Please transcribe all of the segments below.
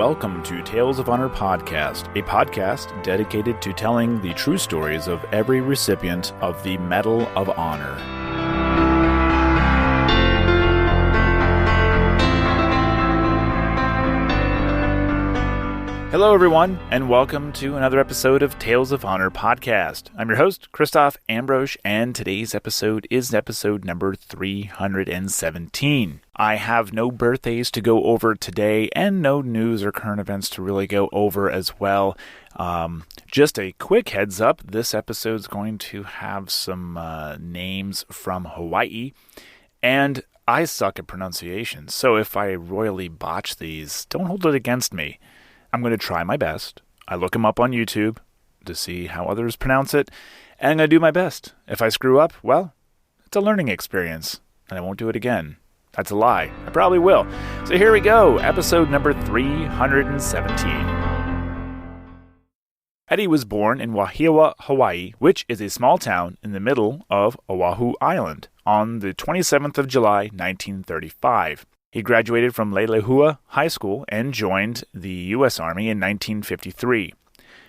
welcome to Tales of Honor Podcast, a podcast dedicated to telling the true stories of every recipient of the Medal of Honor. Hello everyone, and welcome to another episode of Tales of Honor Podcast. I'm your host, Christoph Ambrosch, and today's episode is episode number 317. I have no birthdays to go over today, and no news or current events to really go over as well. Just a quick heads up, this episode is going to have some names from Hawaii, and I suck at pronunciation, so if I royally botch these, don't hold it against me. I'm going to try my best. I look them up on YouTube to see how others pronounce it, and I'm going to do my best. If I screw up, well, it's a learning experience, and I won't do it again. That's a lie. I probably will. So here we go, episode number 317. Eddie was born in Wahiawa, Hawaii, which is a small town in the middle of Oahu Island, on the 27th of July, 1935. He graduated from Leilehua High School and joined the U.S. Army in 1953.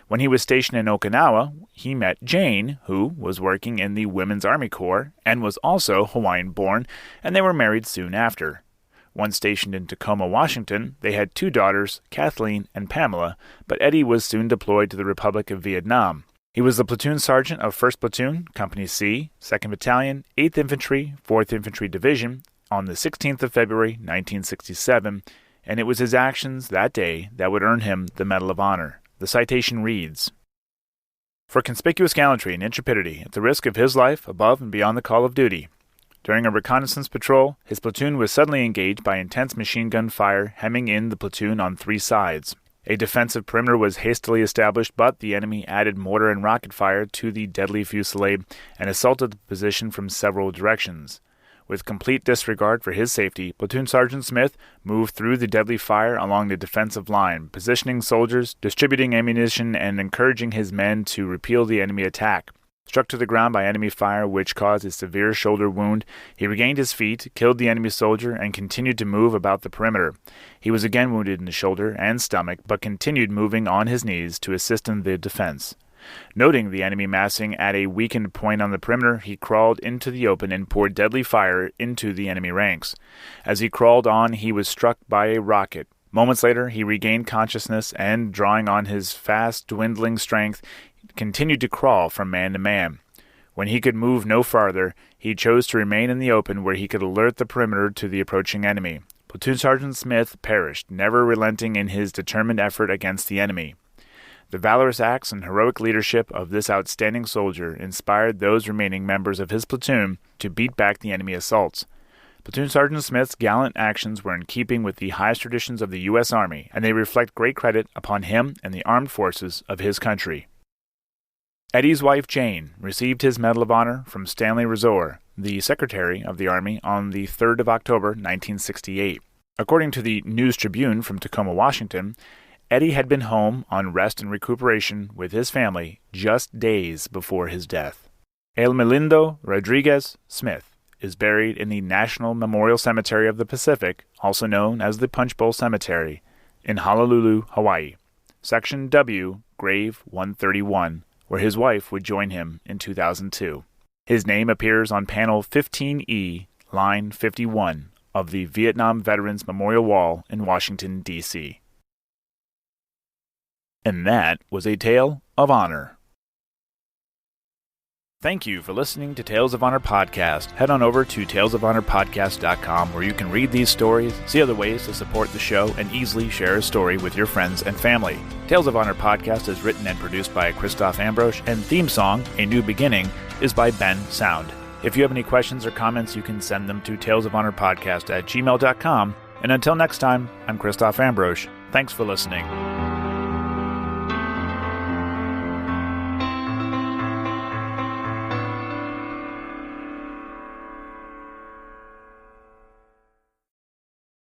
When he was stationed in Okinawa, he met Jane, who was working in the Women's Army Corps and was also Hawaiian-born, and they were married soon after. Once stationed in Tacoma, Washington, they had two daughters, Kathleen and Pamela, but Eddie was soon deployed to the Republic of Vietnam. He was the platoon sergeant of 1st Platoon, Company C, 2nd Battalion, 8th Infantry, 4th Infantry Division, on the 16th of February, 1967, and it was his actions that day that would earn him the Medal of Honor. The citation reads, "For conspicuous gallantry and intrepidity at the risk of his life above and beyond the call of duty. During a reconnaissance patrol, his platoon was suddenly engaged by intense machine gun fire, hemming in the platoon on three sides. A defensive perimeter was hastily established, but the enemy added mortar and rocket fire to the deadly fusillade and assaulted the position from several directions. With complete disregard for his safety, Platoon Sergeant Smith moved through the deadly fire along the defensive line, positioning soldiers, distributing ammunition, and encouraging his men to repel the enemy attack. Struck to the ground by enemy fire, which caused a severe shoulder wound, he regained his feet, killed the enemy soldier, and continued to move about the perimeter. He was again wounded in the shoulder and stomach, but continued moving on his knees to assist in the defense. Noting the enemy massing at a weakened point on the perimeter, he crawled into the open and poured deadly fire into the enemy ranks. As he crawled on, he was struck by a rocket. Moments later, he regained consciousness and, drawing on his fast dwindling strength, continued to crawl from man to man. When he could move no farther, he chose to remain in the open where he could alert the perimeter to the approaching enemy. Platoon Sergeant Smith perished, never relenting in his determined effort against the enemy. The valorous acts and heroic leadership of this outstanding soldier inspired those remaining members of his platoon to beat back the enemy assaults. Platoon Sergeant Smith's gallant actions were in keeping with the highest traditions of the U.S. Army, and they reflect great credit upon him and the armed forces of his country." Eddie's wife, Jane, received his Medal of Honor from Stanley Resor, the Secretary of the Army, on the 3rd of October, 1968. According to the News Tribune from Tacoma, Washington, Eddie had been home on rest and recuperation with his family just days before his death. Elmelindo R Smith is buried in the National Memorial Cemetery of the Pacific, also known as the Punch Bowl Cemetery, in Honolulu, Hawaii. Section W, Grave 131, where his wife would join him in 2002. His name appears on panel 15E, line 51, of the Vietnam Veterans Memorial Wall in Washington, D.C. And that was a Tale of Honor. Thank you for listening to Tales of Honor Podcast. Head on over to talesofhonorpodcast.com where you can read these stories, see other ways to support the show, and easily share a story with your friends and family. Tales of Honor Podcast is written and produced by Christoph Ambrosch, and theme song, A New Beginning, is by Ben Sound. If you have any questions or comments, you can send them to talesofhonorpodcast@gmail.com. And until next time, I'm Christoph Ambrosch. Thanks for listening.